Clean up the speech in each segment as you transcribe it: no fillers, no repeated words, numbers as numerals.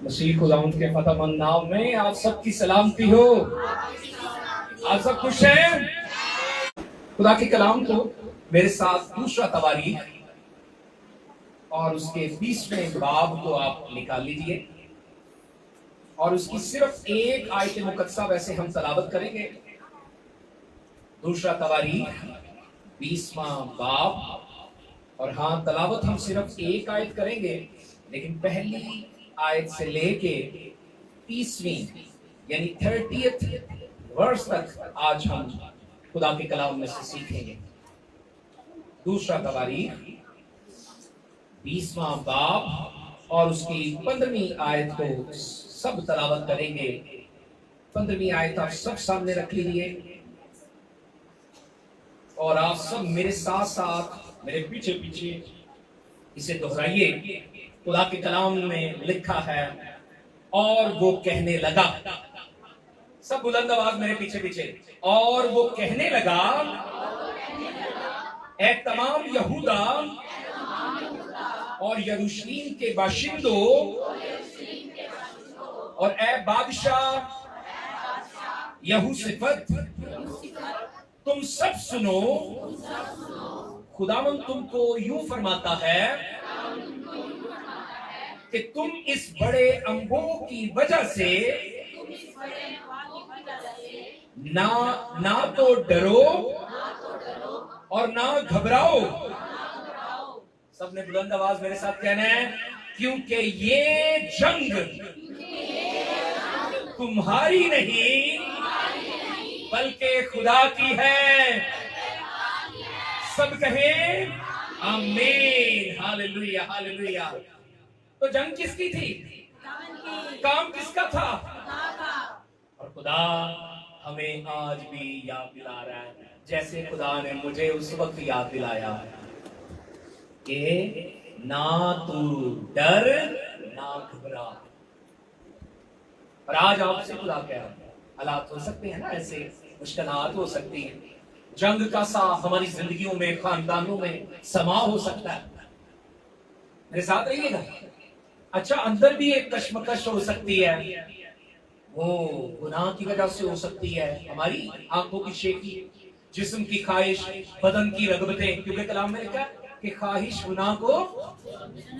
मसीह खुदावंद के फतेहमंद नाम में आप सबकी सलामती हो। आप सब खुश हैं? खुदा के कलाम को मेरे साथ दूसरा तवारीख और उसके 20वें बाब को आप निकाल लीजिए और उसकी सिर्फ एक आयत मुकद्दसा वैसे हम तलावत करेंगे। दूसरा तवारीख 20वां बाब, और हाँ, तलावत हम सिर्फ एक आयत करेंगे, लेकिन पहली आयत से लेके 30वीं यानी 30th वर्ष तक आज हम खुदा के कलाम में से सीखेंगे। दूसरा तवारीख 20वां बाब और उसकी 15वीं आयत को सब तलावत करेंगे। 15वीं आयत आप सब सामने रख लीजिए और आप सब मेरे साथ साथ मेरे पीछे पीछे इसे दोहराइए। खुदा के कलाम में लिखा है, और वो कहने लगा, सब बुलंद आवाज मेरे पीछे पीछे, और वो कहने लगा, ऐ तमाम यहूदा और यरूशलेम के बाशिंदों और ऐ बादशाह यहोशाफात, तुम सब सुनो। खुदावंद तुमको यूं फरमाता है कि तुम इस बड़े अम्बों की वजह से ना तो डरो और ना घबराओ। सबने बुलंद आवाज मेरे साथ कहना है, क्योंकि ये जंग तुम्हारी नहीं बल्कि खुदा की है। सब कहें आमीन, हालेलुया हालेलुया। तो जंग किसकी थी? काम किसका था? और खुदा हमें आज भी याद दिला रहा है, जैसे खुदा ने मुझे उस वक्त याद दिलाया कि ना तू डर ना घबरा। और आज आपसे खुदा कह रहा है, हालात हो सकते हैं ना, ऐसे मुश्किलात हो सकती है, जंग का सा हमारी जिंदगियों में, खानदानों में समा हो सकता है। मेरे साथ रहिएगा। अच्छा, अंदर भी एक कश्मकश हो सकती है, वो गुनाह की वजह से हो सकती है, हमारी आंखों की शेखी, जिस्म की ख्वाहिश, बदन की रगबतें, क्योंकि कलाम में लिखा है कि ख्वाहिश गुनाह को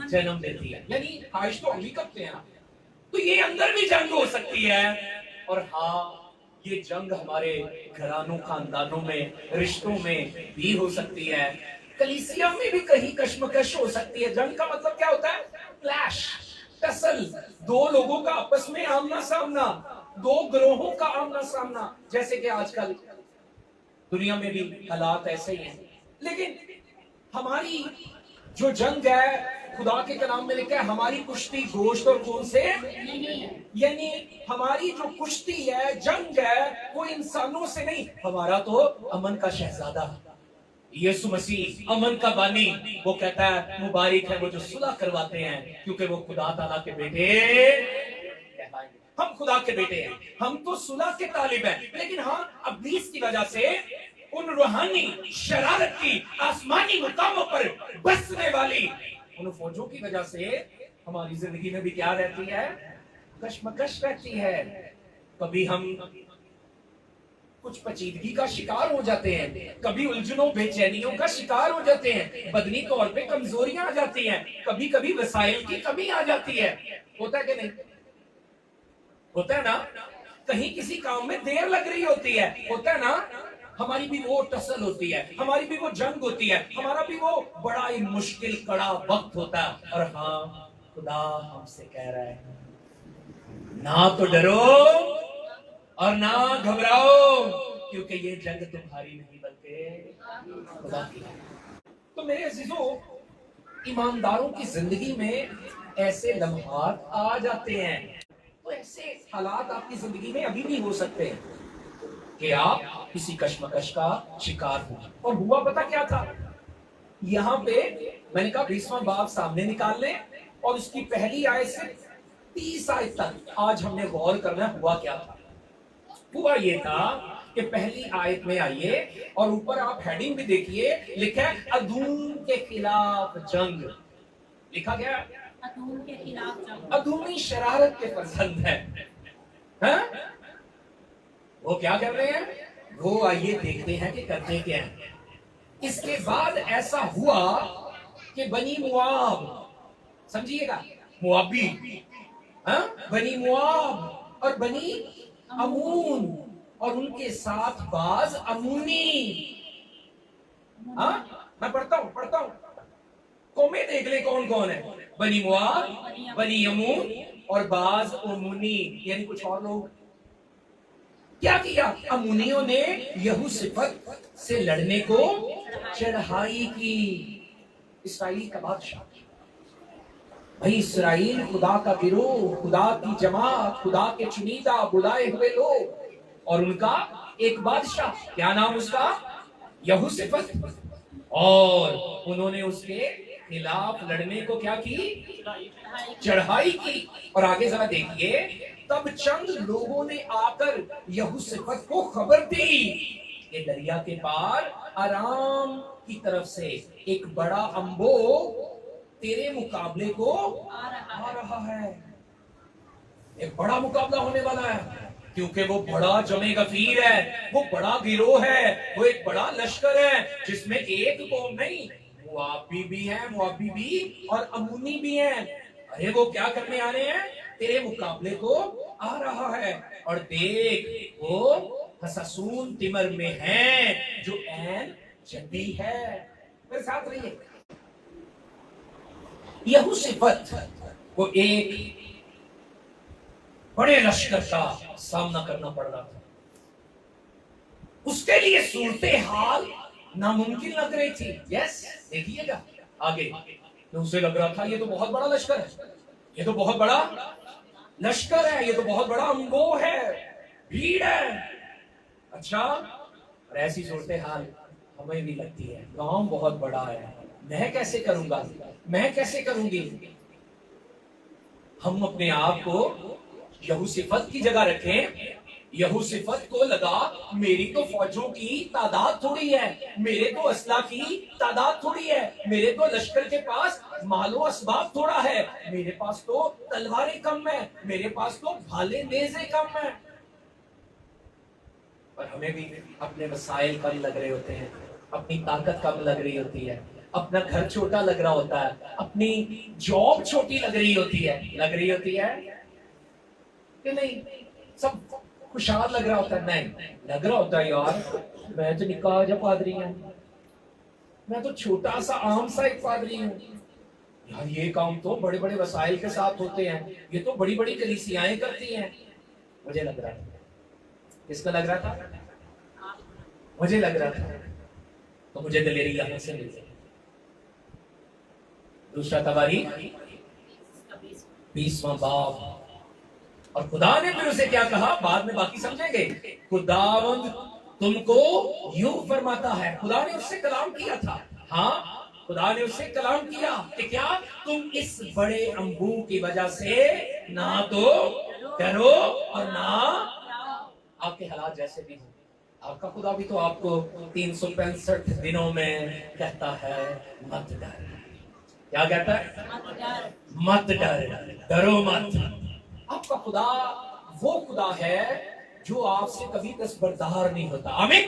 जन्म देती है, यानी ख्वाहिश तो हम ही करते हैं ना। तो ये अंदर भी जंग हो सकती है। और हाँ, ये जंग हमारे घरानों, खानदानों में, रिश्तों में भी हो सकती है। कलीसिया में भी कहीं कश्मकश हो सकती है। जंग का मतलब क्या होता है? क्लैश, टसल, दो लोगों का आपस में आमना सामना, दो ग्रोहों का आमना सामना, जैसे कि आजकल दुनिया में भी हालात ऐसे ही हैं। लेकिन हमारी जो जंग है, खुदा के कलाम में लिखा है, हमारी कुश्ती गोश्त और खून से नहीं, यानी हमारी जो कुश्ती है, जंग है, वो इंसानों से नहीं। हमारा तो अमन का शहजादा यीशु मसीह, अमन का बानी, वो कहता है मुबारक है वो जो सुलह करवाते हैं, क्योंकि वो खुदा ताला के बेटे कहलाएंगे। हम खुदा के बेटे हैं, हम तो सुलह के तालिब हैं। लेकिन हाँ, इब्लीस की वजह से, उन रूहानी शरारत की आसमानी मुकामों पर बसने वाली उन फौजों की वजह से हमारी जिंदगी में भी क्या रहती है? कश्मकश रहती है। कभी हम कुछ पेचीदगी का शिकार हो जाते हैं, कभी उलझनों बेचैनियों का शिकार हो जाते हैं, बदनी तौर पे कमजोरियां आ जाती हैं, कभी कभी वसाइल की कमी आ जाती है। होता है कि नहीं? होता है ना? कहीं किसी काम में देर लग रही होती है, होता है ना? हमारी भी वो टसल होती है, हमारी भी वो जंग होती है, हमारा भी वो बड़ा ही मुश्किल कड़ा वक्त होता है। और हाँ, खुदा हमसे कह रहा है, ना तो डरो और ना घबराओ, क्योंकि ये जंग तुम्हारी नहीं बल्कि खुदा की है। तो मेरे अजीजों, ईमानदारों की जिंदगी में ऐसे लम्हात आ जाते हैं, तो ऐसे हालात आपकी जिंदगी में अभी भी हो सकते हैं कि आप किसी कश्मकश का शिकार हो। और हुआ पता क्या था? यहाँ पे मैंने कहा 20वां बाब सामने निकाल लें और उसकी पहली आयत से 30 आयत तक आज हमने गौर करना। हुआ क्या था? हुआ ये था कि पहली आयत में आइए और ऊपर आप हेडिंग भी देखिए, लिखा है अदूम के खिलाफ जंग। लिखा गया के खिलाफ जंग। अधूरी शरारत के फर्जंद हैं, हाँ? वो क्या कर रहे हैं? वो आइए देखते हैं कि करते क्या हैं। इसके बाद ऐसा हुआ कि बनी मुआब, समझिएगा, मुआबी, हाँ? बनी मुआब और बनी अमून और उनके साथ बाज अमूनी, हाँ? मैं पढ़ता हूं कौमें देख ले कौन कौन है। बनी मुआब, बनी अमून और बाज अमूनी, यानी कुछ और लोग। क्या किया? अमूनियों ने यहूसिफत से लड़ने को चढ़ाई की। इसराइल का बादशाह, भाई इसराइल खुदा का गिरोह, खुदा की जमात, खुदा के चुनीदा बुलाए हुए लोग, और उनका एक बादशाह, क्या नाम उसका? यहूसिफत। और उन्होंने उसके खिलाफ लड़ने को क्या की? चढ़ाई की। और आगे जरा देखिए, तब चंद लोगों ने आकर यहूसिफत को खबर दी कि दरिया के पार आराम की तरफ से एक बड़ा अम्बो तेरे मुकाबले को आ रहा है। एक बड़ा मुकाबला होने वाला है, क्योंकि वो बड़ा जमे गफीर है, वो बड़ा गिरोह है, वो एक बड़ा लश्कर है जिसमें एक कौम नहीं, मुआबी भी है, मुआबी भी और अमूनी भी है। अरे वो क्या करने आ रहे हैं? तेरे मुकाबले को आ रहा है। और देख, वो हससून तिमर में है जो ऐन जदी है। मेरे साथ रहिए। यहूसिफत को एक बड़े लश्कर का सामना करना पड़ रहा था। उसके लिए सूरते हाल नामुमकिन लग रही थी। यस, देखिएगा आगे, तो उसे लग रहा था ये तो बहुत बड़ा लश्कर है, ये तो बहुत बड़ा लश्कर है, ये तो बहुत बड़ा अम्बो है, भीड़ है। अच्छा, और ऐसी सूरते हाल हमें भी लगती है। गांव बहुत बड़ा है, मैं कैसे करूंगा, मैं कैसे करूंगी। हम अपने आप को यहूसिफत की जगह रखें। यहूसिफत को लगा मेरी तो फौजों की तादाद थोड़ी है, मेरे तो असला की तादाद थोड़ी है, मेरे तो लश्कर के पास मालो असबाब थोड़ा है, मेरे पास तो तलवारें कम है, मेरे पास तो भाले नेज़े कम है। पर हमें भी अपने वसाइल कम लग रहे होते हैं, अपनी ताकत कम लग रही होती है, अपना घर छोटा लग रहा होता है, अपनी जॉब छोटी लग रही होती है, कि नहीं? सब खुशहाल लग रहा होता है? नहीं, लग रहा होता है यार, मैं तो निकाह जा पादरी हूं, मैं तो छोटा सा आम सा एक पादरी हूं यार, ये काम तो बड़े बड़े वसाइल के साथ होते हैं, ये तो बड़ी बड़ी कलीसियाएं करती हैं। मुझे लग रहा था, किसका लग रहा था? मुझे लग रहा था। तो मुझे दलेरी यहां से मिल गई। दूसरा तवारीख 20वां बाब। और खुदा ने फिर उसे क्या कहा, बाद में बाकी समझेंगे। खुदावंद तुमको यूं फरमाता है, खुदा ने उससे कलाम किया था। हाँ, खुदा ने उससे कलाम किया कि क्या तुम इस बड़े अंबू की वजह से ना तो डरो और ना आपके हालात जैसे भी हो, आपका खुदा भी तो आपको 365 दिनों में कहता है मत डर। क्या कहता है? मत डर, डरो मत। आपका खुदा वो खुदा है जो आपसे कभी दस्तबरदार नहीं होता। आमीन।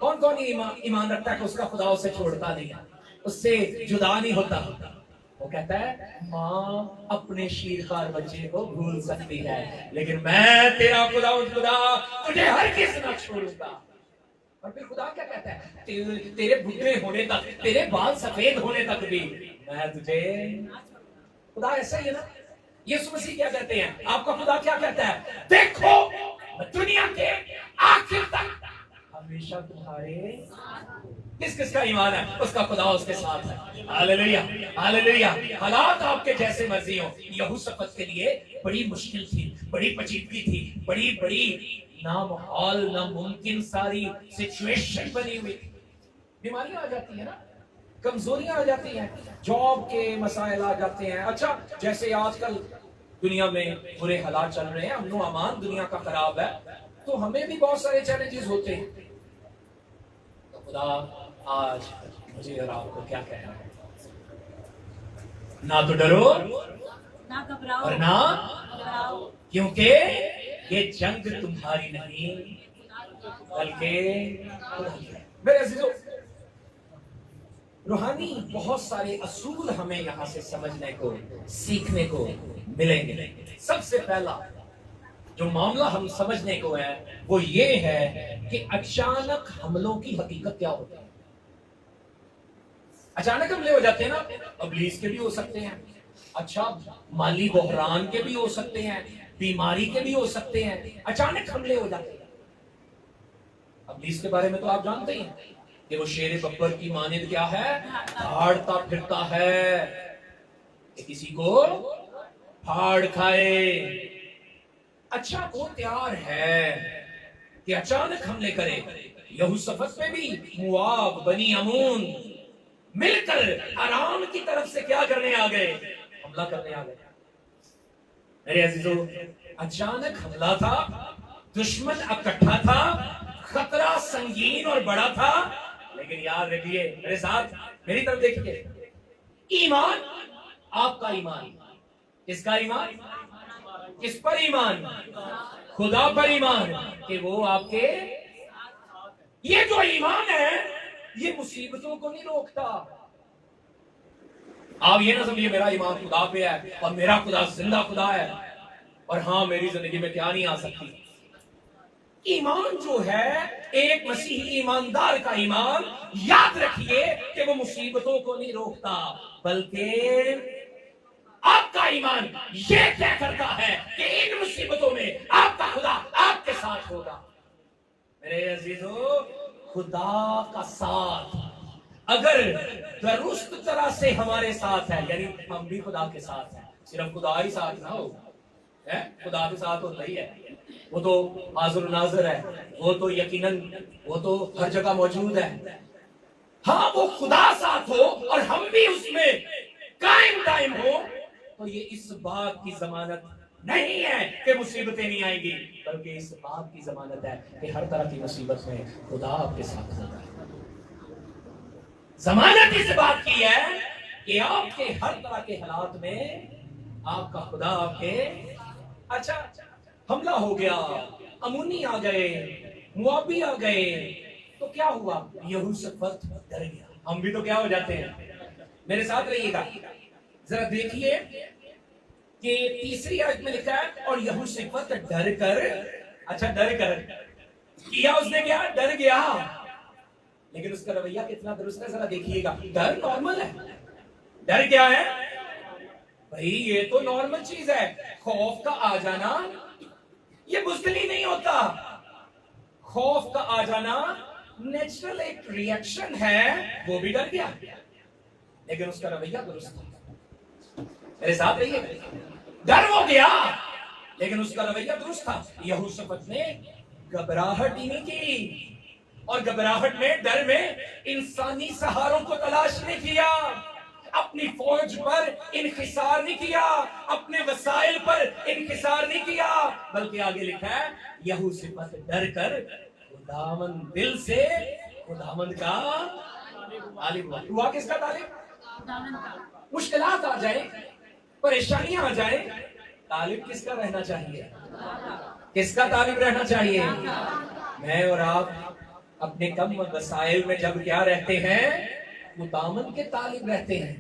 कौन कौन ईमान रखता है कि उसका खुदा उसे छोड़ता नहीं है, उससे जुदा नहीं होता। वो कहता है माँ अपने शीरखार बच्चे को भूल सकती है, लेकिन मैं तेरा खुदा तुझे हर किस न छोड़ूंगा। और फिर खुदा क्या कहता है? तेरे बुढ़े होने तक, तेरे बाल सफेद होने तक भी मैं तुझे। खुदा ऐसा ही है ना। यीशु मसीह क्या कहते हैं? आपका खुदा क्या कहता है? देखो दुनिया के आखिर तक हमेशा तुम्हारे। किस किस का ईमान है? उसका खुदा उसके साथ है। Hallelujah, hallelujah. हालात आपके जैसे मर्जी हो, यहूसफत के लिए बड़ी मुश्किल थी, बड़ी पेचीदगी थी, बड़ी बड़ी नामुहाल नामुमकिन सारी सिचुएशन बनी हुई। बीमारियां आ जाती है ना, कमजोरियां आ जाती हैं, जॉब के मसाइल आ जाते हैं। अच्छा, जैसे आजकल दुनिया में बुरे हालात चल रहे हैं, अमनो अमान दुनिया का खराब है, तो हमें भी बहुत सारे चैलेंजेस होते हैं। तो खुदा आज मुझे और आपको क्या कहना है? ना तो डरो ना घबराओ और ना, घबराओ, क्योंकि ये जंग तुम्हारी नहीं बल्कि खुदा की है। मेरे अजीजों, रूहानी बहुत सारे असूल हमें यहाँ से समझने को, सीखने को मिलेंगे। सबसे पहला जो मामला हम समझने को है वो ये है कि अचानक हमलों की हकीकत क्या होती है। अचानक हमले हो जाते हैं ना, इब्लीस के भी हो सकते हैं, अच्छा माली बहरान के भी हो सकते हैं, बीमारी के भी हो सकते हैं, अचानक हमले हो जाते हैं। इब्लीस के बारे में तो आप जानते ही हैं कि वो शेर बब्बर की मानिंद क्या है, फाड़ता फिरता है कि किसी को फाड़ खाए। अच्छा वो तैयार है कि अचानक हमले करे। यहूसफत में भी मुआब बनी अमून मिलकर आराम की तरफ से क्या करने आ गए, हमला करने आ गए। मेरे अजीजों, अचानक हमला था, दुश्मन इकट्ठा था, खतरा संगीन और बड़ा था, लेकिन याद रखिए मेरे साथ, मेरी तरफ देखिए, ईमान, आपका ईमान, किसका ईमान, किस पर ईमान, खुदा पर ईमान, कि वो आपके, ये जो ईमान है ये मुसीबतों को नहीं रोकता। आप ये ना समझिए मेरा ईमान खुदा पे है और मेरा खुदा जिंदा खुदा है और हाँ मेरी जिंदगी में क्या नहीं आ सकती। ईमान जो है एक मसीही ईमानदार का ईमान, याद रखिए कि वो मुसीबतों को नहीं रोकता, बल्कि आपका ईमान ये तय करता है कि इन मुसीबतों में आपका खुदा आपके साथ होगा। मेरे अजीजों, खुदा का साथ अगर दुरुस्त तरह से हमारे साथ है, यानी हम भी खुदा के साथ हैं, सिर्फ खुदा ही साथ ना हो, है खुदा के साथ होता ही है, वो तो हाजिर नाजिर है, वो तो यकीनन वो तो हर जगह मौजूद है। हाँ वो खुदा साथ हो और हम भी उसमें कायम दायम हो, तो ये इस बात की जमानत नहीं है कि मुसीबतें नहीं आएंगी, बल्कि इस बात की जमानत है कि हर तरह की मुसीबत में खुदा आपके साथ होगा। जमानत इस बात की है कि आपके हर तरह के हालात में आपका खुदा आपके, अच्छा हमला हो गया, अमूनी आ गए, मुआबी आ गए, तो क्या हुआ, यहूसफत डर गया। हम भी तो क्या हो जाते हैं, मेरे साथ रहिएगा जरा देखिए कि तीसरी आयत में लिखा है और यहूसफत डर कर, अच्छा डर कर किया उसने, क्या डर गया, लेकिन उसका रवैया कितना दुरुस्त है जरा देखिएगा। डर नॉर्मल है, डर क्या है भाई, ये तो नॉर्मल चीज है। खौफ का आ जाना ये बुज़दिली नहीं होता, खौफ का आ जाना नेचुरल एक रिएक्शन है, वो भी डर गया, लेकिन उसका रवैया दुरुस्त था। मेरे साथ रहिए, डर हो गया लेकिन उसका रवैया दुरुस्त था। यहूसफत ने घबराहट ही नहीं की, और घबराहट में, डर में इंसानी सहारों को तलाश नहीं किया, अपनी फौज पर इनकिसार नहीं किया, अपने वसाइल पर इनकिसार नहीं किया, बल्कि आगे लिखा है यहूसफत डर कर खुदावंद दिल से खुदावंद का तालिब हुआ। किसका तालिब? मुश्किलात आ जाए, परेशानियां आ जाए, तालिब किसका रहना चाहिए, किसका तालिब रहना चाहिए? मैं और आप अपने कम वसाइल में जब क्या रहते हैं, खुदावंद के तालिब रहते हैं,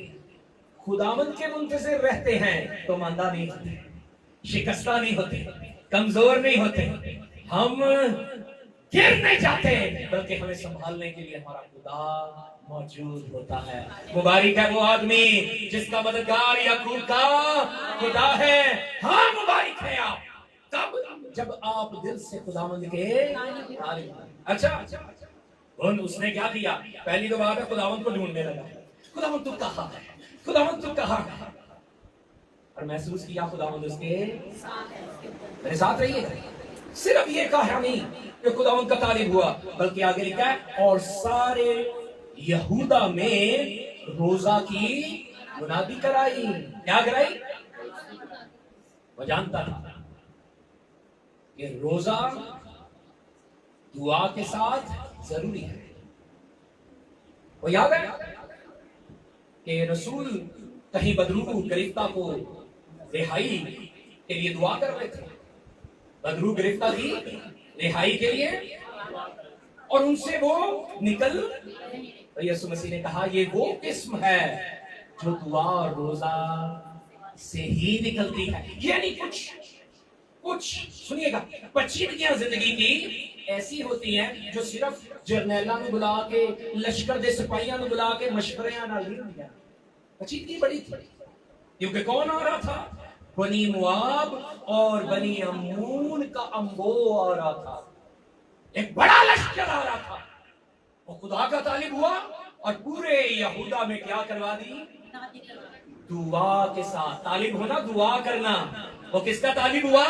खुदावंद के मुंतज़िर रहते हैं, तो मांदा नहीं होते, शिकस्ता नहीं होते, कमजोर नहीं होते, हम गिर नहीं जाते, बल्कि हमें संभालने के लिए हमारा खुदा मौजूद होता है। मुबारक है वो आदमी जिसका मददगार याकूब का खुदा है। हाँ मुबारक है आप, तब जब आप दिल से खुदावंद के तालिब। अच्छा उसने क्या किया, पहली तो बात है खुदावंद को ढूंढने लगा, खुदावंद तू कहाँ है, खुदावंद तू कहाँ है, और महसूस किया खुदावंद उसके मेरे साथ रहिए। सिर्फ ये कहा नहीं कि खुदावंद का तालिब हुआ, बल्कि आगे लिखा है और सारे यहूदा में रोजा की मुनादी कराई। क्या कराई? वो जानता था कि रोजा दुआ के साथ जरूरी है। वो याद है कि रसूल कहीं बदरू गिरफ्ता को रिहाई के लिए दुआ कर रहे थे, बदरू गिरफ्ता की रिहाई के लिए, और उनसे वो निकल। तो यीशु मसीह ने कहा ये वो किस्म है जो दुआ और रोजा से ही निकलती है। यानी कुछ सुनिएगा, पचीदगियां जिंदगी की ऐसी होती हैं जो सिर्फ जरनैला नु बुला के, लश्कर दे सिपाहियां नु बुला के मशवरे नाल नहीं होंदियां। पचीदगी बड़ी थी, क्योंकि कौन आ रहा था? बनी मुआब और बनी अम्मून का अम्बो आ रहा था, एक बड़ा लश्कर आ रहा था। वो खुदा का तालिब हुआ और पूरे यहूदा में क्या करवा दी? दुआ के साथ। तालिब होना, दुआ करना। वो किसका तालिब हुआ?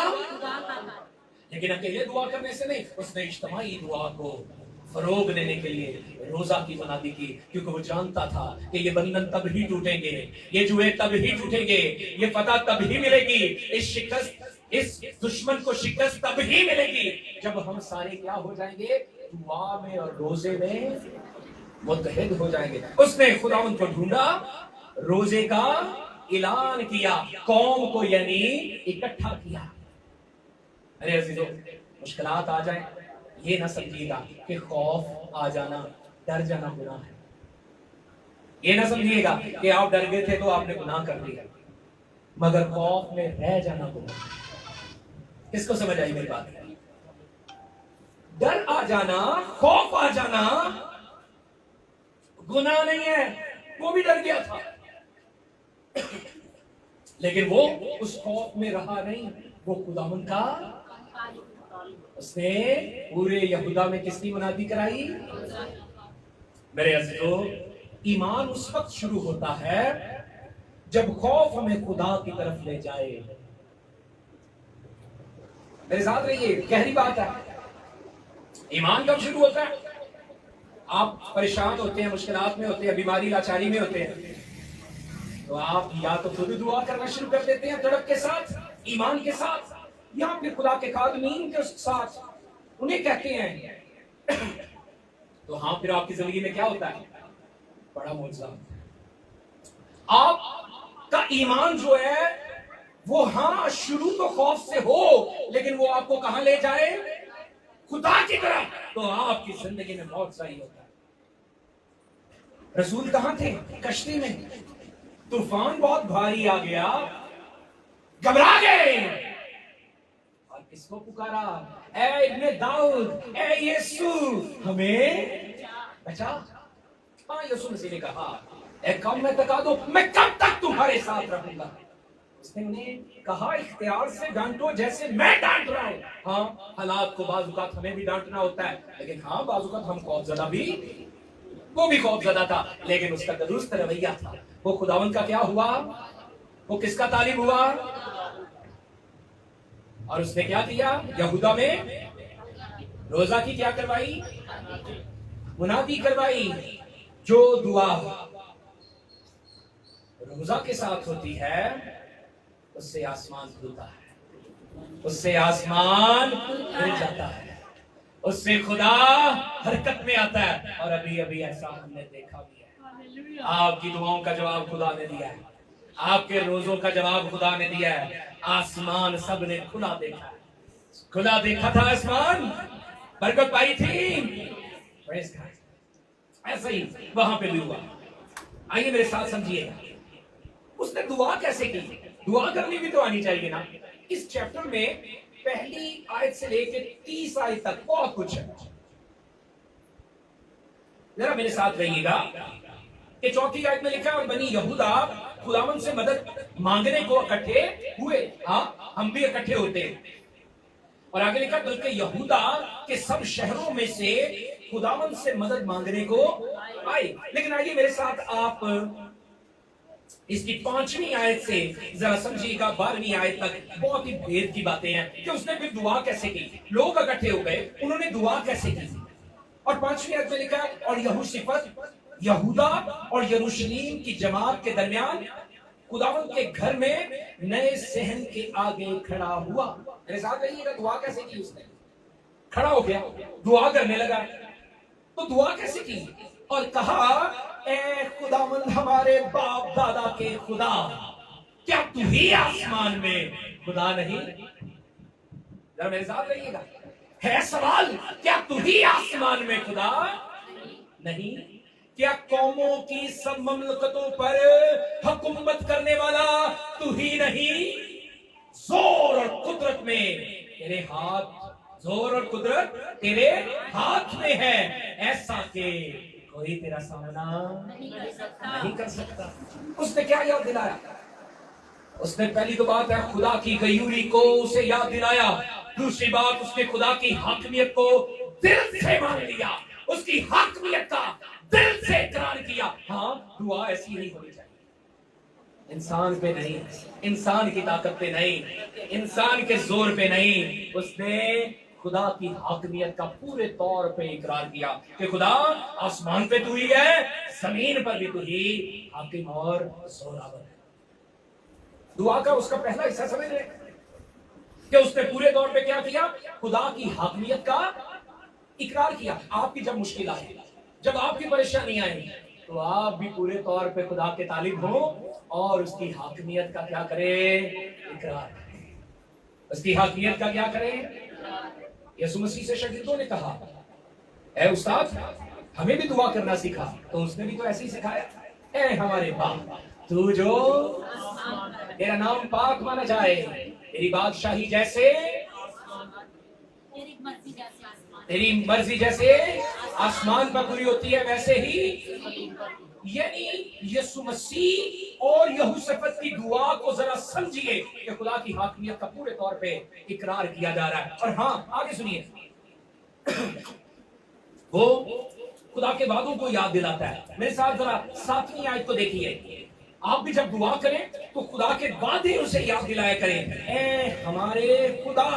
लेकिन अकेले दुआ करने से नहीं, उसने इज्तिमाई दुआ को फरोग देने के लिए रोजा की मुनादी की, क्योंकि वो जानता था कि ये बंधन तब ही टूटेंगे, ये जुए तब ही टूटेंगे, ये फतह तब ही मिलेगी, इस दुश्मन को शिकस्त तब ही मिलेगी जब हम सारे क्या हो जाएंगे? दुआ में और रोजे में मुत्तहिद हो जाएंगे। उसने खुदावंद को ढूंढा, रोजे का ऐलान किया, कौम को यानी इकट्ठा किया। अरे अजीजों, मुश्किलात आ जाए ये ना समझिएगा कि खौफ आ जाना, डर जाना गुनाह है। ये ना समझिएगा कि आप डर गए थे तो आपने गुनाह कर दिया, मगर खौफ में रह जाना गुनाह है। किसको समझ आई मेरी बात? डर आ जाना, खौफ आ जाना गुनाह नहीं है। वो भी डर गया था, लेकिन वो उस खौफ में रहा नहीं, वो खुदावंद का, उसने पूरे यहूदा में किसकी मुनादी कराई? मेरे अज़ीज़ों, ईमान उस वक्त शुरू होता है जब खौफ हमें खुदा की तरफ ले जाए। मेरे साथ रहिए, गहरी बात है। ईमान कब शुरू होता है? आप परेशान होते हैं, मुश्किलात में होते हैं, बीमारी लाचारी में होते हैं, तो आप या तो खुद दुआ करना शुरू कर देते हैं तड़प के साथ, ईमान के साथ, या फिर खुदा के खादमीन के साथ उन्हें कहते हैं। तो हाँ, फिर आपकी जिंदगी में क्या होता है? बड़ा मौजूदा। आपका ईमान जो है वो हाँ शुरू तो खौफ से हो, लेकिन वो आपको कहां ले जाए? खुदा की तरफ। तो आपकी जिंदगी में बहुत सही होता है। रसूल कहां थे? कश्ती में। तूफान बहुत भारी आ गया, घबरा गए, और किसको पुकारा? ए इब्ने दाऊद, ए यीशु, हमें बचा। हाँ, यीशु मसीह ने कहा, ए कम में तका दो, मैं कब तक तुम्हारे साथ रहूंगा। उसने उन्हें कहा, इख्तियार से डांटो जैसे मैं डांट रहा हूं। हाँ, हालात को बाजुकात हमें भी डांटना होता है, लेकिन हाँ बाजुकात हम खौफजदा भी, वो भी खौफजदा था, लेकिन उसका दुरुस्त रवैया था। वो खुदावंद का क्या हुआ? वो किसका तालिब हुआ? और उसने क्या किया? यहूदा में रोजा की क्या करवाई? मुनादी करवाई। जो दुआ रोजा के साथ होती है उससे आसमान खुलता है, उससे आसमान खुल जाता है, उससे खुदा हरकत में आता है। और अभी अभी ऐसा हमने देखा भी है। आपकी दुआओं का जवाब खुदा ने दिया है, आपके रोजों का जवाब खुदा ने दिया है। आसमान सब ने खुला देखा है, खुला देखा था आसमान, बरकत पाई थी। ऐसे ही वहां पे भी हुआ। आइए मेरे साथ समझिए, उसने दुआ कैसे की? दुआ करनी भी तो आनी चाहिए ना। इस चैप्टर में पहली आयत से लेकर 30 आयत तक बहुत कुछ है। जरा मेरे साथ रहिएगा कि चौथी आयत में लिखा है, और बनी यहूदा खुदावंद से मदद मांगने को इकट्ठे हुए। हाँ, हम भी इकट्ठे होते हैं। और आगे लिखा, बल्कि यहूदा के सब शहरों में से खुदावंद से मदद मांगने को आए। लेकिन आइए मेरे साथ आप इसकी 5वीं आयत से जरा समझिएगा 12वीं आयत तक। बहुत ही भेद की बातें हैं कि उसने फिर दुआ कैसे की, लोग इकट्ठे हो गए, उन्होंने दुआ कैसे की। और 5वीं आयत में लिखा है, और यहोशापात यहूदा और यरूशलेम की जमात के दरमियान खुदावंद के घर में नए सहन के आगे खड़ा हुआ। मेरे साथ रहिएगा, दुआ कैसे की उसने? खड़ा हो गया, दुआ करने लगा। तो दुआ कैसे की? और कहा اے خداوند ہمارے باپ دادا کے خدا، کیا تو ہی آسمان میں خدا نہیں؟ ذرا میرے ساتھ رہیے گا، ہے سوال، کیا تو ہی آسمان میں خدا نہیں؟ کیا قوموں کی سب مملکتوں پر حکومت کرنے والا تو ہی نہیں؟ زور اور قدرت میں تیرے ہاتھ، زور اور قدرت تیرے ہاتھ میں ہے، ایسا کہ کوئی تیرا سامنا نہیں کر سکتا۔ اس نے کیا یاد دلایا؟ اس نے پہلی تو بات ہے خدا کی غیوری کو اسے یاد دلایا، دوسری بات اس نے خدا کی حاکمیت کو دل سے مان لیا، اس کی حاکمیت کا دل سے اقرار کیا۔ ہاں دعا ایسی ہی ہونی چاہیے، انسان پہ نہیں، انسان کی طاقت پہ نہیں، انسان کے زور پہ نہیں، اس نے خدا کی حاکمیت کا پورے طور پہ اقرار کیا کہ خدا آسمان پہ تو ہی ہے، زمین پر بھی تو ہی حاکم اور زوراور ہے۔ دعا کا اس کا پہلا حصہ سمجھ رہے کہ اس نے پورے طور پہ کیا کیا؟ خدا کی حاکمیت کا اقرار کیا۔ آپ کی جب مشکل آئے، جب آپ کی پریشانی آئے، تو آپ بھی پورے طور پہ خدا کے طالب ہوں اور اس کی حاکمیت کا کیا کریں؟ اقرار کریں۔ اس کی حاکمیت کا کیا کریں؟ یسوع مسیح سے شاگردوں نے کہا، اے استاد ہمیں بھی دعا کرنا سکھا، تو اس نے بھی تو ایسے ہی سکھایا، اے ہمارے باپ تو جو تیرا نام پاک مانا جائے، تیری بادشاہی جیسے، تیری مرضی جیسے آسمان، تیری مرضی جیسے آسمان پر پوری ہوتی ہے ویسے ہی۔ یعنی یسوع مسیح اور یہوشافط کی دعا کو ذرا سمجھیے کہ خدا کی حاکمیت کا پورے طور پہ اقرار کیا جا رہا ہے۔ اور ہاں آگے سنیے، وہ خدا کے وعدوں کو یاد دلاتا ہے۔ میرے ساتھ ذرا 7ویں آیت کو دیکھیے، آپ بھی جب دعا کریں تو خدا کے وعدے اسے یاد دلایا کریں۔ اے ہمارے خدا،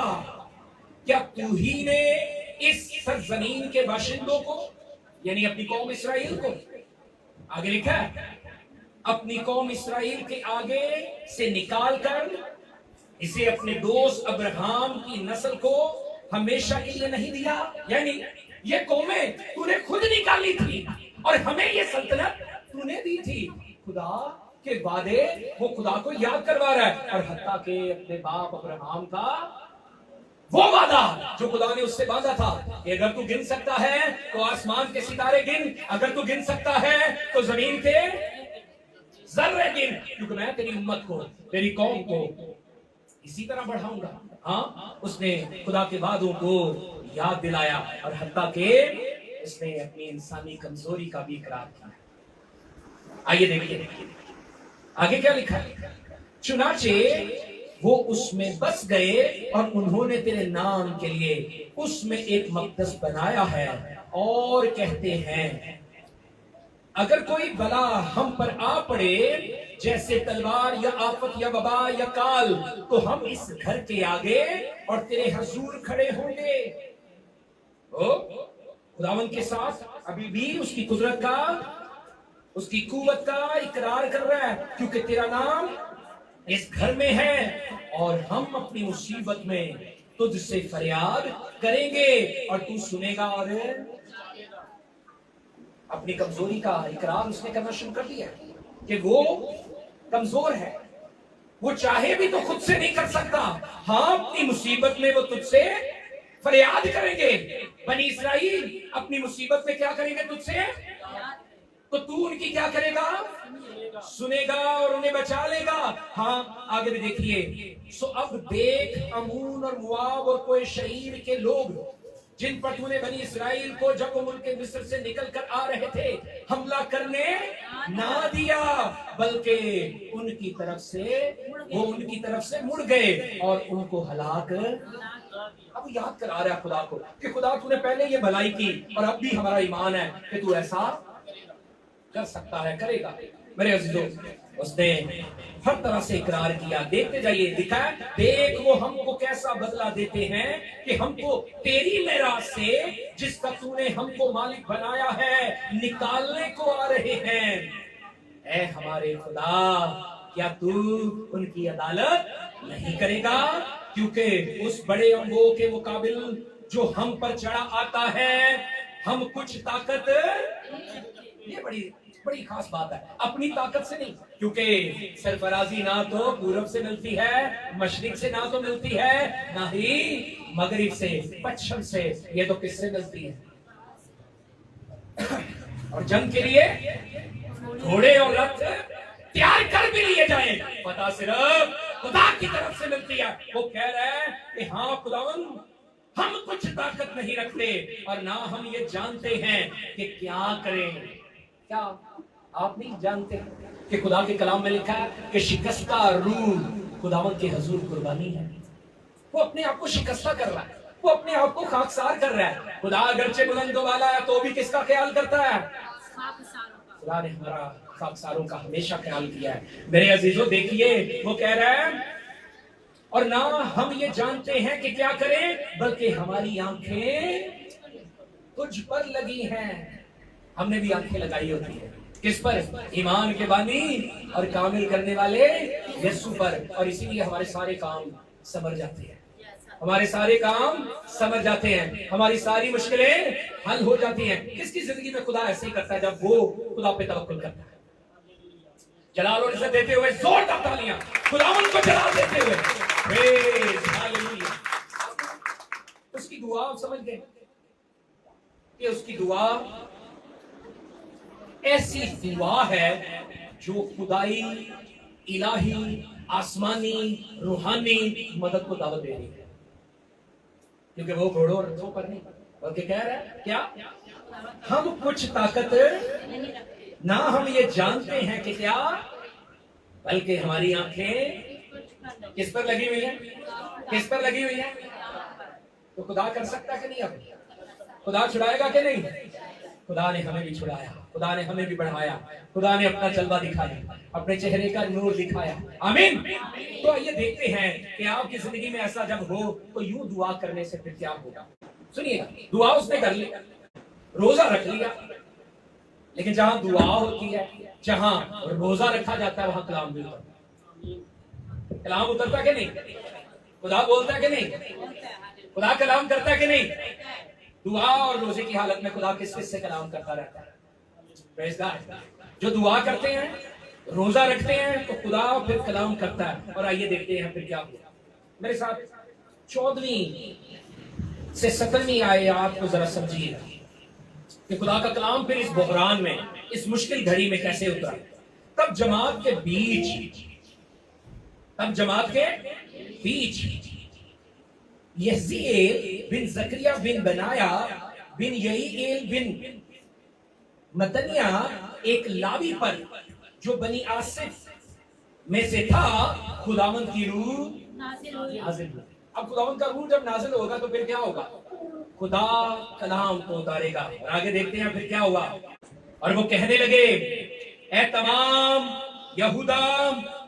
کیا تو ہی نے اس سرزمین کے باشندوں کو، یعنی اپنی قوم اسرائیل کو، آگے لکھا ہے اپنی قوم اسرائیل کے آگے سے نکال کر اسے اپنے دوست ابراہم کی نسل کو ہمیشہ کے لیے نہیں دیا؟ یعنی یہ قومیں تو نے خود نکالی تھی اور ہمیں یہ سلطنت تو نے دی تھی۔ خدا کے وعدے وہ خدا کو یاد کروا رہا ہے، اور حتیٰ کہ اپنے باپ ابراہم کا وہ وعدہ جو خدا نے اس سے باندھا تھا کہ اگر تو گن سکتا ہے تو آسمان کے ستارے گن، اگر تو گن سکتا ہے تو زمین کے ذرے گن، کیونکہ میں تیری امت کو، تیری قوم کو اسی طرح بڑھاؤں گا۔ ہاں اس نے خدا کے وعدوں کو یاد دلایا، اور حتیٰ کہ اس نے اپنی انسانی کمزوری کا بھی اقرار کیا۔ آئیے دیکھیے آگے کیا لکھا ہے، چنانچہ وہ اس میں بس گئے اور انہوں نے تیرے نام کے لیے اس میں ایک مقدس بنایا ہے، اور کہتے ہیں اگر کوئی بلا ہم پر آ پڑے جیسے تلوار یا آفت یا وبا یا کال، تو ہم اس گھر کے آگے اور تیرے حضور کھڑے ہوں گے۔ خداوند کے ساتھ ابھی بھی اس کی قدرت کا، اس کی قوت کا اقرار کر رہا ہے، کیونکہ تیرا نام اس گھر میں ہے، اور ہم اپنی مصیبت میں تجھ سے فریاد کریں گے اور تو سنے گا۔ اور اپنی کمزوری کا اقرار اس نے کرنا شروع کر دیا کہ وہ کمزور ہے، وہ چاہے بھی تو خود سے نہیں کر سکتا، ہاں اپنی مصیبت میں وہ تجھ سے فریاد کریں گے۔ بنی اسرائیل اپنی مصیبت میں کیا کریں گے؟ تجھ سے، تو تو ان کی کیا کرے گا؟ سنے گا اور انہیں بچا لے گا۔ ہاں آگے بھی دیکھیے، سو اب دیکھ امون اور مواب اور کوئی شعیر کے لوگ جن پر تو نے بنی اسرائیل کو جب وہ ملک مصر سے نکل کر آ رہے تھے حملہ کرنے نہ دیا، بلکہ ان کی طرف سے مڑ گئے اور ان کو ہلاک۔ اب یاد کرا رہا ہے خدا کو کہ خدا تو نے پہلے یہ بھلائی کی، اور اب بھی ہمارا ایمان ہے کہ تو ایسا کر سکتا ہے، کرے گا۔ میرے عزیزو، اس نے ہر طرح سے اقرار کیا۔ دیکھتے جائیے، دکھا دیکھ وہ ہم کو کیسا بدلہ دیتے ہیں کہ ہم کو تیری میراث سے جس کا تو نے ہم کو مالک بنایا ہے نکالنے کو آ رہے ہیں۔ اے ہمارے خدا، کیا تو ان کی عدالت نہیں کرے گا؟ کیونکہ اس بڑے انبوہ کے مقابل جو ہم پر چڑھا آتا ہے ہم کچھ طاقت، یہ بڑی बड़ी खास बात है, अपनी ताकत से नहीं, क्योंकि सरफराजी ना तो पूरब से मिलती है, मशरिक से ना तो मिलती है, ना ही मगरिब से, पश्चिम से, ये तो किससे मिलती है? और जंग के लिए घोड़े और रथ तैयार कर भी लिए जाए, पता सिर्फ खुदा की तरफ से मिलती है। वो कह रहा है कि हाँ खुदावन, हम कुछ ताकत नहीं रखते और ना हम ये जानते हैं कि क्या करें। क्या आप नहीं जानते कि खुदा के कलाम में लिखा है कि शिकस्ता रूह खुदावन के हजूर कुर्बानी है। वो अपने आप को शिकस्ता कर रहा है, वो अपने आप को खाकसार कर रहा है। खुदा अगरचे बुलंद वाला है तो भी किसका ख्याल करता है? खुदा ने हमारा खाकसारों का हमेशा ख्याल किया है। मेरे अजीजों देखिए, वो कह रहा है और ना हम ये जानते हैं कि क्या करें, बल्कि हमारी आंखें तुझ पर लगी हैं। हमने भी आंखें लगाई होती है, किस पर? ईमान के बानी और कामिल करने वाले यीशु पर। और इसीलिए हमारे सारे काम समझ जाते हैं, हमारे सारे काम समझ जाते हैं, हमारी सारी मुश्किलें हल हो जाती हैं। किसकी जिंदगी में खुदा ऐसे ही करता है? जब वो खुदा पे तवक्कुल करता है। जलाल और इज्जत देते हुए जोरदार तालियां खुदावंद को जलाल देते हुए, प्रेज़ हालेलुया। उसकी दुआ आप समझ गए कि उसकी दुआ ऐसी दुआ है जो खुदाई, इलाही, आसमानी, रूहानी मदद को दावत दे रही है। क्योंकि वो घोड़ों और रथों पर नहीं, बल्कि कह रहा है क्या? हम कुछ ताकत ना हम ये जानते हैं कि क्या, बल्कि हमारी आंखें किस पर लगी हुई है? किस पर लगी हुई है? तो खुदा कर सकता कि नहीं? अब खुदा छुड़ाएगा कि नहीं? खुदा ने हमें भी छुड़ाया, खुदा ने हमें भी बढ़ाया, खुदा ने अपना जलवा दिखाया, अपने चेहरे का नूर दिखाया। आमीन। तो आइए देखते हैं कि आपकी जिंदगी में ऐसा जब हो तो यूं दुआ करने से फिर क्या होगा। सुनिए, दुआ उसने कर ली, रोजा रख लिया, लेकिन जहां दुआ होती है, जहां रोजा रखा जाता है, वहां कलाम भी उतरता। कलाम उतरता कि नहीं? खुदा बोलता है कि नहीं? खुदा कलाम करता है कि नहीं? दुआ और रोजे की हालत में खुदा किस किस से कलाम करता रहता है? Praise God. जो दुआ करते हैं, रोजा रखते हैं, तो खुदा फिर कलाम करता है। और आइए देखते हैं फिर क्या हुआ। मेरे साथ 14वीं से 17वीं आयत को जरा समझिए कि खुदा का कलाम फिर इस बहरान में, इस मुश्किल घड़ी में कैसे उतरा। तब जमात के बीच यहज़ीएल बिन ज़करिया बिन बनाया बिन यहीएल बिन मतनिया एक लावी पर, जो बनी आसिफ में से था, खुदावंद की रूह नाज़िल हुई। अब खुदावंद का रूह जब नाज़िल होगा तो फिर क्या होगा? खुदा कलाम को उतारेगा। और आगे देखते हैं फिर क्या हुआ। और वो कहने लगे, ऐ तमाम यहूदा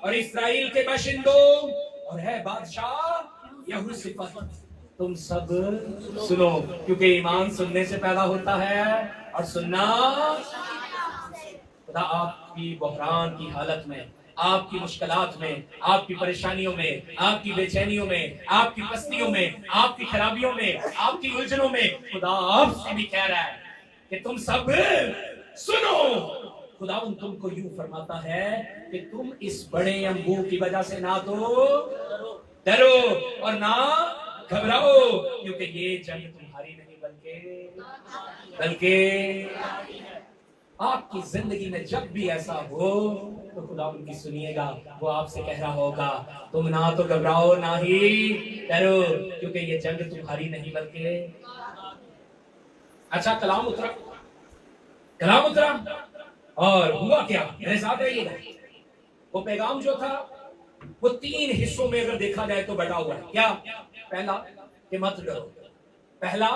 और इस्राएल के बाशिंदों और है बादशाह यहोशिफत, तुम सब सुनो, क्योंकि ईमान सुनने से पैदा होता है और सुनना। खुदा आपकी बहरान की हालत में, आपकी मुश्किलात में, आपकी परेशानियों में, आपकी बेचैनियों में, आपकी पस्तियों में, आपकी खराबियों में, आपकी उलझनों में खुदा आपसे भी कह रहा है कि तुम सब सुनो। खुदा तुमको यूं फरमाता है कि तुम इस बड़े अंबू की वजह से ना तो डरो और ना घबराओ, क्योंकि ये जंग तुम्हारी नहीं बल्कि आपकी जिंदगी में जब भी ऐसा हो तो खुदा उनकी सुनिएगा। वो आपसे कह रहा होगा, तुम ना तो घबराओ ना ही डरो, क्योंकि ये जंग तुम्हारी नहीं बल्कि। अच्छा, कलाम उतरा और हुआ क्या? मेरे साथ रहिएगा। वो पैगाम जो था वो 3 हिस्सों में अगर देखा जाए तो बटा हुआ है। क्या? पहला कि मत डरो। पहला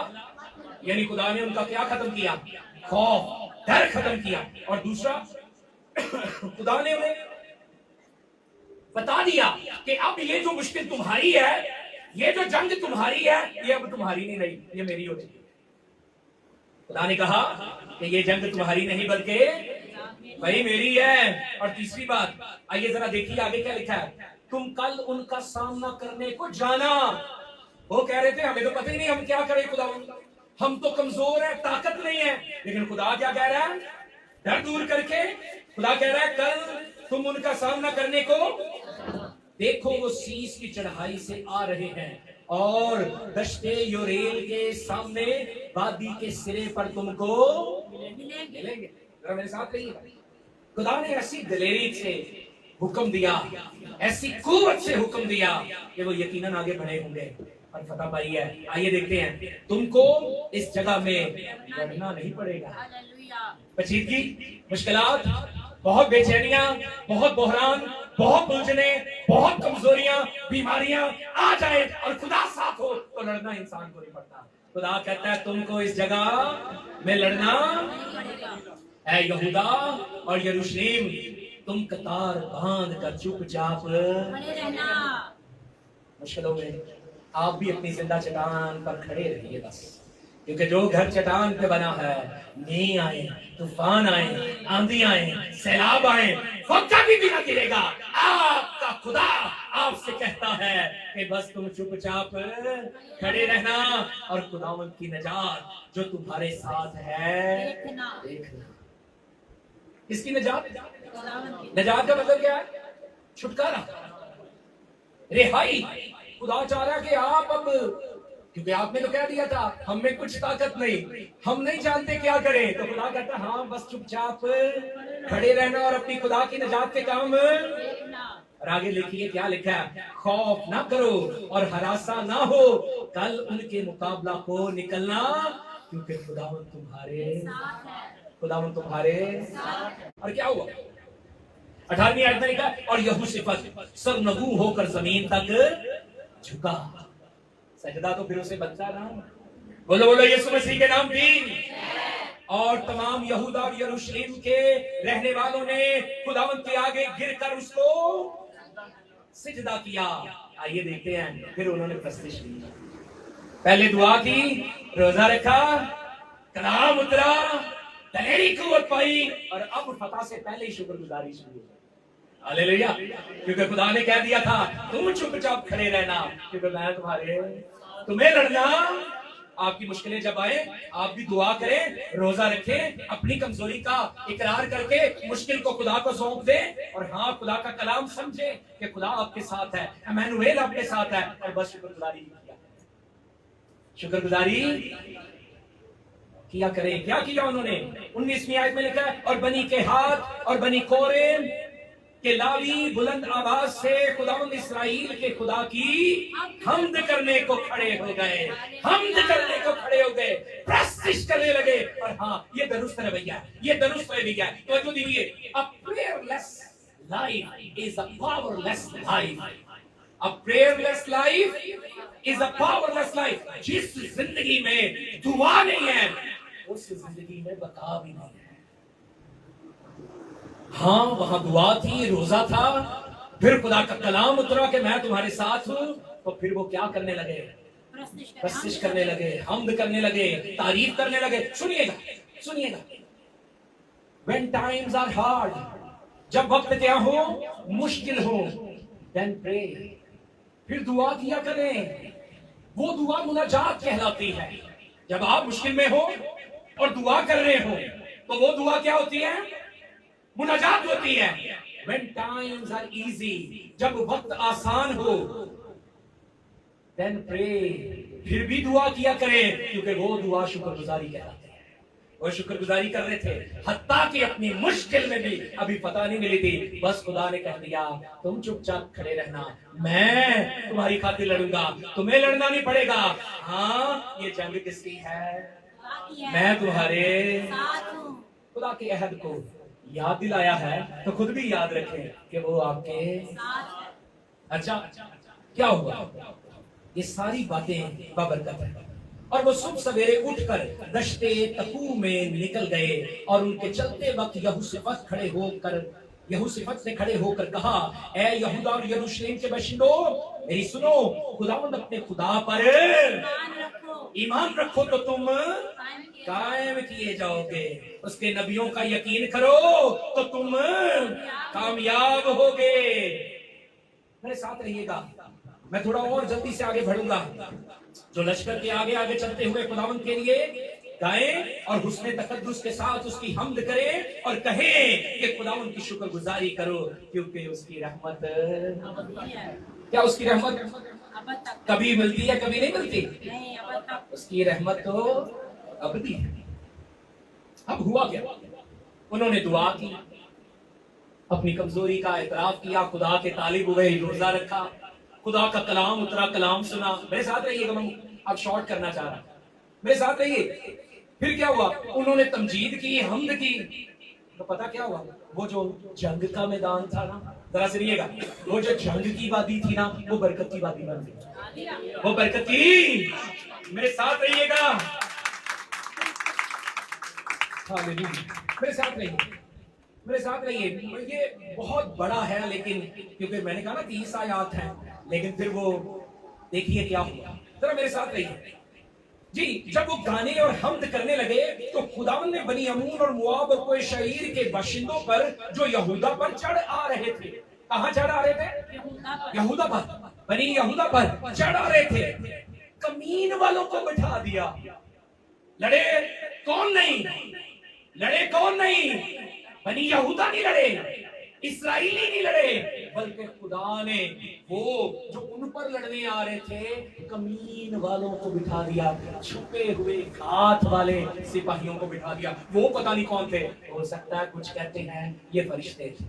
यानी खुदा ने उनका क्या खत्म किया? खौफ, डर खत्म किया। और दूसरा, खुदा ने उन्हें बता दिया कि अब ये जो मुश्किल तुम्हारी है, ये जो जंग तुम्हारी है, ये अब तुम्हारी नहीं रही, ये मेरी हो चुकी है। खुदा ने कहा कि ये जंग तुम्हारी नहीं बल्कि भाई मेरी है। और तीसरी बात, आइए जरा देखिए आगे क्या लिखा है। तुम कल उनका सामना करने को जाना। वो कह रहे थे हमें तो पता ही नहीं हम क्या करें खुदा, हम तो कमजोर है, ताकत नहीं है। लेकिन खुदा क्या कह रहा है? डर दूर करके खुदा कह रहा है कल तुम उनका सामना करने को देखो, वो शीश की चढ़ाई से आ रहे हैं और दश्ते योरेल के सामने वादी के सिरे पर तुमको मिलेंगे। मिलेंगे। जरा मेरे साथ रहिए। खुदा ने ऐसी दलेरी से हुक्म दिया, ऐसी कुव्वत से हुक्म दिया कि वो यकीनन आगे बढ़े होंगे और फतह पाई है। आइए देखते हैं, तुमको इस जगह में लड़ना नहीं पड़ेगा। हालेलुया। पेचीदगी, मुश्किलात, बहुत बेचैनियां, बहुत बहरान, बहुत उलझने, बहुत कमजोरियां, बीमारियां आ जाए और खुदा साथ हो तो लड़ना इंसान को नहीं पड़ता। खुदा कहता है तुमको इस जगह में लड़ना है। यहूदा और यरूशलेम, तुम कतार बांध कर चुपचाप खड़े रहना। मुश्किलों में आप भी अपनी जिंदा चट्टान पर खड़े रहिए बस, क्योंकि जो घर चट्टान पे बना है, मींह आए, तूफान आए, आंधी आए, सैलाब आए, वो कभी भी ना गिरेगा। आपका खुदा आपसे कहता है कि बस तुम चुपचाप खड़े रहना और खुदावंद की नजात जो तुम्हारे साथ है देखना। किसकी नजात? नजात का मतलब क्या है? छुटकारा, रिहाई। खुदा चाह रहा है कि आप अब, क्योंकि आपने तो कह दिया था हम में कुछ ताकत नहीं, हम नहीं जानते क्या करें, तो खुदा कहता है हाँ बस चुपचाप खड़े रहना और अपनी खुदा की नजात के काम। और आगे लिखिए क्या लिखा है, खौफ ना करो और हरासा ना हो, कल उनके मुकाबला को निकलना, क्योंकि खुदावंद तुम्हारे और क्या हुआ? 18वीं आयत में लिखा और यहोशापात सरनगू होकर जमीन तक झुका। सजदा तो फिर उसे बनता ना। बोलो बोलो यीशु मसीह के नाम की। और तमाम यहूदा और यरूशलेम के रहने वालों ने खुदावंद के आगे गिरकर उसको सिजदा किया। आइए देखते हैं, फिर उन्होंने प्रस्तिश ली, पहले दुआ की, रोजा रखा, कलाम उतरा, दलेरी कुव्वत पाई और अब फतह से पहले ही शुक्रगुजारी शुरू। हालेलुया, क्योंकि खुदा ने कह दिया था तुम चुपचाप खड़े रहना, क्योंकि मैं तुम्हें लड़ना। आपकी मुश्किलें जब आए आप भी दुआ करें, रोजा रखें, अपनी कमजोरी का इकरार करके मुश्किल को खुदा को सौंप दें और हाँ खुदा का कलाम समझे कि खुदा आपके साथ है, इम्मानुएल आपके साथ है। और बस शुक्रगुजारी किया करें। क्या किया उन्होंने? 19वीं आयत में लिखा है और बनी के हाथ और बनी कोरेम के लावी बुलंद आवाज से खुदावंद इस्राएल के खुदा की हमद करने को खड़े हो गए, प्रस्तिश करने लगे। और हाँ ये दुरुस्त रवैया, ये दुरुस्त रवैया। तो दीजिए, a prayerless life is a powerless life. A prayerless life is a powerless life. जिस जिंदगी में दुआ नहीं है उस जिंदगी में बका भी नहीं है। हाँ वहां दुआ थी, रोजा था, फिर खुदा का कलाम उतरा कि मैं तुम्हारे साथ हूं, तो फिर वो क्या करने लगे? प्रस्तिश करने लगे, हमद करने लगे, तारीफ करने लगे। सुनिएगा, when times are hard, जब वक्त क्या हो, मुश्किल हो, then pray, फिर दुआ किया करें। वो दुआ मुनाजात कहलाती है। जब आप मुश्किल में हो और दुआ कर रहे हो तो वो दुआ क्या होती है? मुनाजात होती है। When times are easy, जब वक्त आसान हो, then pray, फिर भी दुआ किया करें, क्योंकि वो दुआ शुक्रगुजारी कहलाती है। वो शुक्रगुजारी कर रहे थे, हत्ता कि अपनी मुश्किल में भी अभी पता नहीं मिली थी, बस खुदा ने कह दिया तुम चुपचाप खड़े रहना, मैं तुम्हारी खातिर लड़ूंगा, तुम्हें लड़ना नहीं पड़ेगा। हाँ ये जंग किसकी है? मैं तुम्हारे साथ हूं। खुदा के अहद को याद दिलाया है तो खुद भी याद रखें कि वो आपके साथ है। अच्छा क्या हुआ? ये सारी बातें बाबरकत है। और वो सुबह सवेरे उठकर दश्ते तकू में निकल गए और उनके चलते वक्त यहोशापात ने खड़े होकर कहा, ऐ यहूदा और यरूशलेम के बाशिंदों मेरी सुनो, खुदावंद अपने खुदा पर ईमान रखो तो तुम कायम किए जाओगे, उसके नबियों का यकीन करो तो तुम कामयाब होगे। मेरे साथ रहिएगा, मैं थोड़ा और जल्दी से आगे बढ़ूंगा। जो लश्कर के आगे आगे चलते हुए खुदावंद के लिए گائیں اور حسن تقدس کے ساتھ اس کی حمد کریں اور کہیں کہ خدا ان کی شکر گزاری کرو کیونکہ اس کی رحمت کیا اس کی رحمت اب تک کبھی ملتی ہے کبھی نہیں ملتی نہیں اب تک اس کی رحمت تو ابدی ہے اب ہوا کیا انہوں نے دعا کی اپنی کمزوری کا اعتراف کیا خدا کے طالب ہوئے روزہ رکھا خدا کا کلام اترا کلام سنا میرے ساتھ رہیے گا میں اب شارٹ کرنا چاہ رہا ہوں میرے ساتھ رہیے پھر کیا ہوا انہوں نے تمجید کی حمد کی تو پتا کیا ہوا وہ جو جنگ کا میدان تھا نا ذرا سنیے گا وہ جو جنگ کی وادی تھی نا وہ برکت کی وادی بن گئی وہ برکت کی میرے ساتھ رہیے گا میرے ساتھ رہیے میرے ساتھ رہیے یہ بہت بڑا ہے لیکن کیونکہ میں نے کہا نا 30 آیات ہیں لیکن پھر وہ دیکھیے کیا ہوا ذرا میرے ساتھ رہیے جی جب وہ گانے اور حمد کرنے لگے تو خداوند نے بنی امون اور مواب اور کوئی شعیر کے باشندوں پر جو یہودا پر چڑھ آ رہے تھے کہاں چڑھ آ رہے تھے یہودا پر بنی یہودا پر چڑھ آ رہے تھے کمین والوں کو بٹھا دیا لڑے کون نہیں بنی یہودا نہیں لڑے اسرائیلی نہیں لڑے بلکہ خدا نے وہ جو ان پر لڑنے آ رہے تھے کمین والوں کو بٹھا دیا چھپے ہوئے ہاتھ والے سپاہیوں کو بٹھا دیا وہ پتہ نہیں کون تھے ہو سکتا ہے کچھ کہتے ہیں یہ فرشتے تھے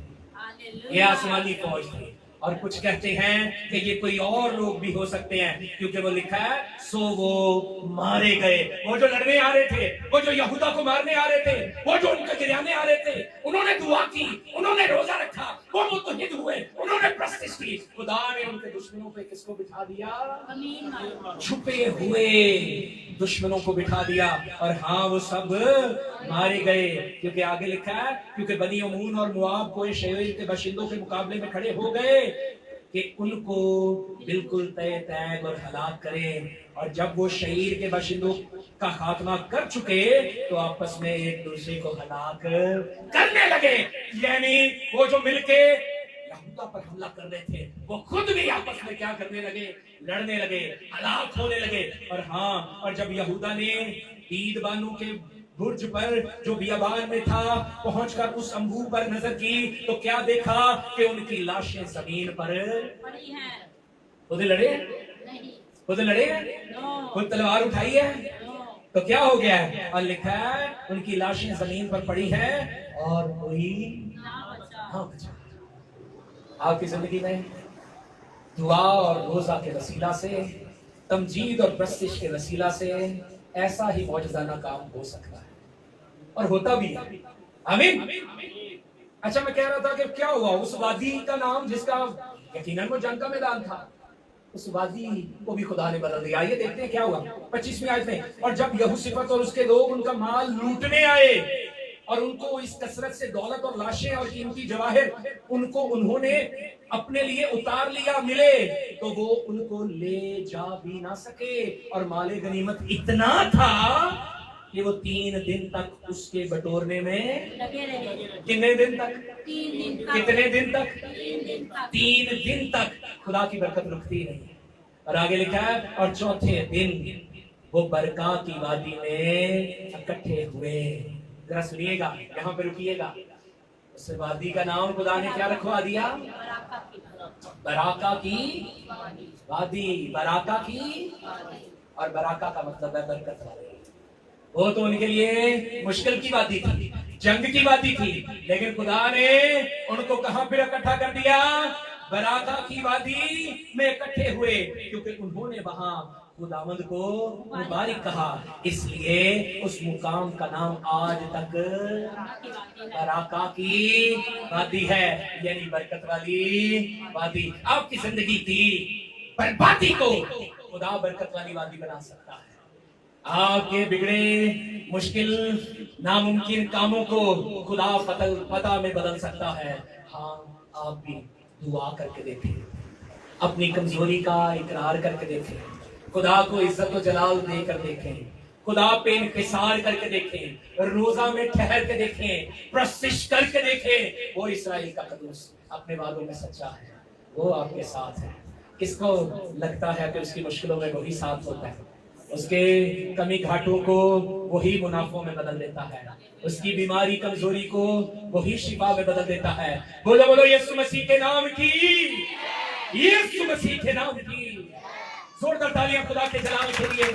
یہ آسمانی فوج تھی اور کچھ کہتے ہیں کہ یہ کوئی اور لوگ بھی ہو سکتے ہیں کیونکہ وہ لکھا ہے سو وہ مارے گئے وہ جو لڑنے آ رہے تھے وہ جو یہودا کو مارنے آ رہے تھے وہ جو ان کو گرانے آ رہے تھے انہوں نے دعا کی انہوں نے روزہ رکھا وہ متحد ہوئے انہوں نے پرستش کی خدا نے ان کے دشمنوں پہ کس کو بٹھا دیا چھپے ہوئے دشمنوں کو بٹھا دیا اور ہاں وہ سب مارے گئے کیونکہ آگے لکھا ہے کیونکہ بنی امون اور مواب کو شعیر کے باشندوں کے مقابلے میں کھڑے ہو گئے کہ ان کو بالکل تہ تیگ اور ہلاک کریں اور جب وہ شعیر کے باشندوں کا خاتمہ کر چکے تو آپس میں ایک دوسرے کو ہلاک کرنے لگے یعنی وہ جو مل کے یہودا پر حملہ کر رہے تھے وہ خود بھی آپس میں کیا کرنے لگے لڑنے لگے ہلاک ہونے لگے اور ہاں اور جب یہودا نے عید بانو کے برج پر جو بیابان میں تھا پہنچ کر اس انبوہ پر نظر کی تو کیا دیکھا کہ ان کی لاشیں زمین پر پڑی ہیں خود لڑے نہیں خود لڑے خود تلوار اٹھائی ہے تو کیا ہو گیا ہے اور لکھا ہے ان کی لاشیں زمین پر پڑی ہیں اور کوئی ہاں بچا آپ کی زندگی میں دعا اور روزہ کے وسیلہ سے تمجید اور پرستش کے وسیلہ سے ایسا ہی معجزانہ کام ہو سکتا ہے اور ہوتا بھی ہے آمین اچھا میں کہہ رہا تھا کہ کیا ہوا اس وادی کا نام جس کا یقیناً وہ جنگ کا میدان تھا اس وادی کو بھی خدا نے بدل دیا آئیے دیکھتے ہیں کیا ہوا 25ویں آیت میں اور جب یہوشافط اور اس کے لوگ ان کا مال لوٹنے آئے اور ان کو اس کثرت سے دولت اور لاشیں اور قیمتی جواہر ان کو انہوں نے اپنے لیے اتار لیا ملے تو وہ ان کو لے جا بھی نہ سکے اور مال غنیمت اتنا تھا کہ وہ 3 دن تک اس کے بٹورنے میں لگے رہے کتنے دن تک 3 دن تک کتنے دن تک 3 دن تک 3 دن تک خدا کی برکت رکتی نہیں اور آگے لکھا ہے اور چوتھے دن وہ برکات کی وادی میں اکٹھے ہوئے ذرا سنیے گا یہاں پہ رکیے گا اس وادی کا نام خدا نے کیا رکھوا دیا براکا کی وادی براکا کی اور براکا کا مطلب ہے برکت والی وہ تو ان کے لیے مشکل کی وادی تھی جنگ کی وادی تھی لیکن خدا نے ان کو کہاں پہ اکٹھا کر دیا براکا کی وادی میں اکٹھے ہوئے کیونکہ انہوں نے وہاں خداوند کو مبارک کہا اس لیے اس مقام کا نام آج تک براکا کی وادی ہے یعنی برکت والی وادی آپ کی زندگی کی بربادی کو خدا برکت والی وادی بنا سکتا ہے آپ کے بگڑے مشکل ناممکن کاموں کو خدا فتح میں بدل سکتا ہے ہاں آپ بھی دعا کر کے دیکھیں اپنی کمزوری کا اقرار کر کے دیکھیں خدا کو عزت و جلال دے کر دیکھیں خدا پہ انکسار کر کے دیکھیں روزہ میں ٹھہر کے دیکھیں پرستش کر کے دیکھیں وہ اسرائیل کا قدوس اپنے وعدوں میں سچا ہے وہ آپ کے ساتھ ہے کس کو لگتا ہے کہ اس کی مشکلوں میں وہی ساتھ ہوتا ہے اس کے کمی گھاٹوں کو وہی منافعوں میں بدل دیتا ہے، اس کی بیماری کمزوری کو وہی شفا میں بدل دیتا ہے۔ بولو بولو یسوع مسیح کے نام کی، یسوع مسیح کے نام کی زوردار تالیاں خدا کے جلال کے لیے۔